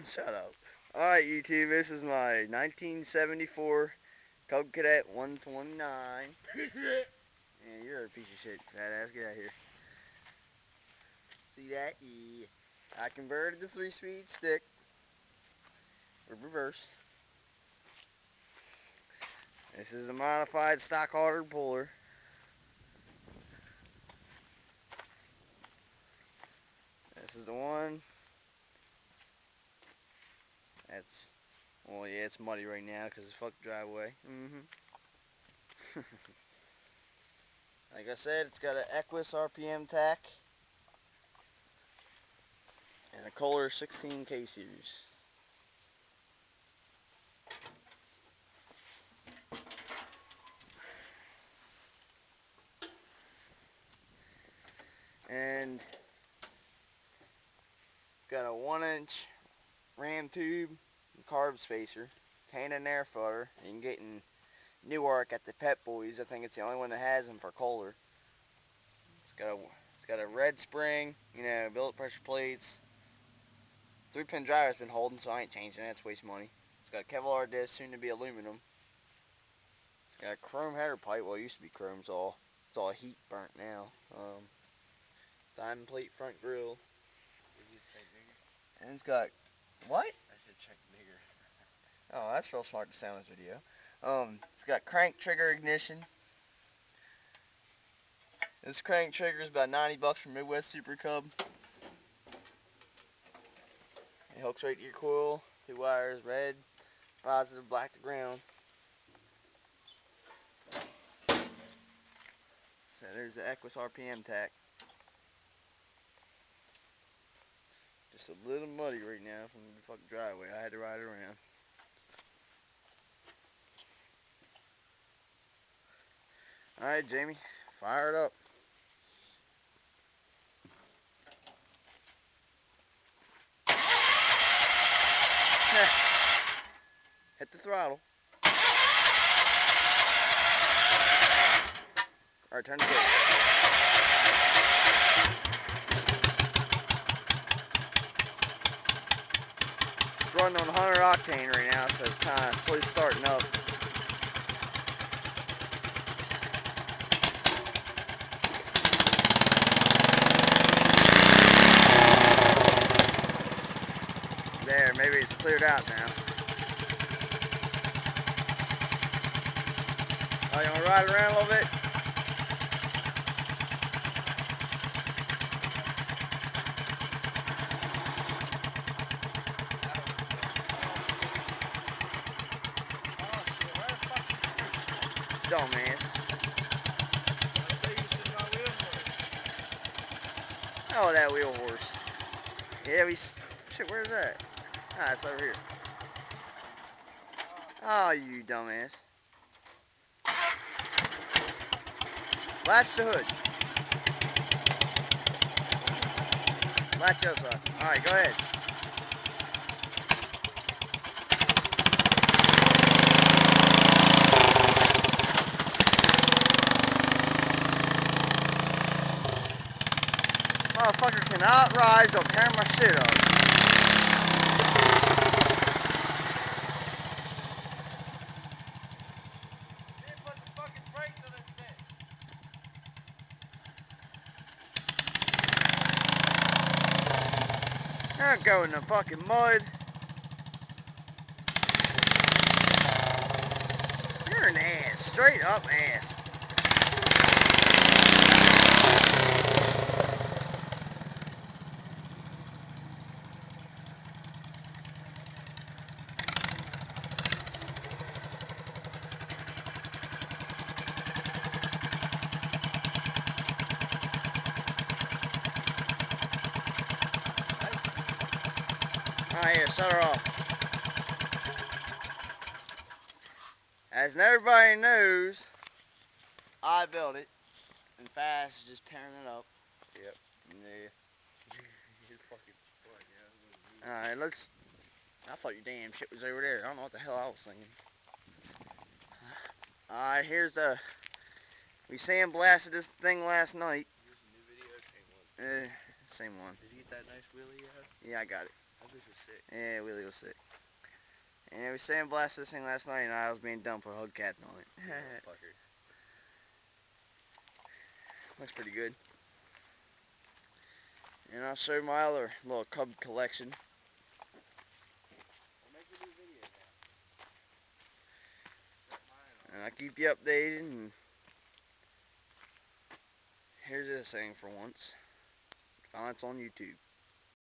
Shut up. Alright, YouTube, this is my 1974 Cub Cadet 129. Yeah, you're a piece of shit, fat ass. Get out of here. See that? Yeah. I converted the 3-speed stick. Reverse. This is a modified stock holder puller. This is the one. That's, well, yeah, it's muddy right now because it's fucked driveway. Like I said, it's got an Equus RPM tack and a Kohler 16K series. And it's got a 1-inch ram tube and carb spacer, Canon air flutter. You can get in Newark at the Pet Boys. I think it's the only one that has them for Kohler. It's got a red spring, billet pressure plates. 3-pin driver's been holding, so I ain't changing it. It's waste money. It's got a Kevlar disc, soon to be aluminum. It's got a chrome header pipe. Well, it used to be chrome, it's all heat burnt now. Diamond plate front grille. And it's got, what? I said check nigger. Oh, that's real smart to say on this video. It's got crank trigger ignition. This crank trigger is about 90 bucks from Midwest Super Cub. It hooks right to your coil. 2 wires, red, positive, black to ground. So there's the Equus RPM tack. Just a little muddy right now from the fucking driveway. I had to ride it around. Alright, Jamie, fire it up. Hit the throttle. Alright, turn the brake. It's running on 100 octane right now, so it's kind of slow starting up. There, maybe it's cleared out now. Oh, you want to ride it around a little bit? Dumbass. Oh, that wheel horse. Yeah, shit, where's that? Ah, it's over here. Oh, you dumbass. Latch the hood. Latch us up. Alright, go ahead. Motherfucker cannot rise, they'll tear my shit up. Don't go in the fucking mud. You're an ass. Straight up ass. Alright, here, shut her off. As everybody knows, I built it, and Fast is just tearing it up. Yep. Yeah. It's fucking fun, yeah. Alright, let's... I thought your damn shit was over there. I don't know what the hell I was thinking. Alright, here's the... We sandblasted this thing last night. Here's a new video, same one. Same one. Did you get that nice wheelie out? Yeah, I got it. That bitch was sick. Yeah, Willie was sick. And we sandblasted this thing last night, and I was being dumb for a hug cat on it. Fucker. Looks pretty good. And I'll show my other little cub collection. We'll make a new video now. Set mine on. And I'll keep you updated. And here's this thing for once. Finally, it's on YouTube.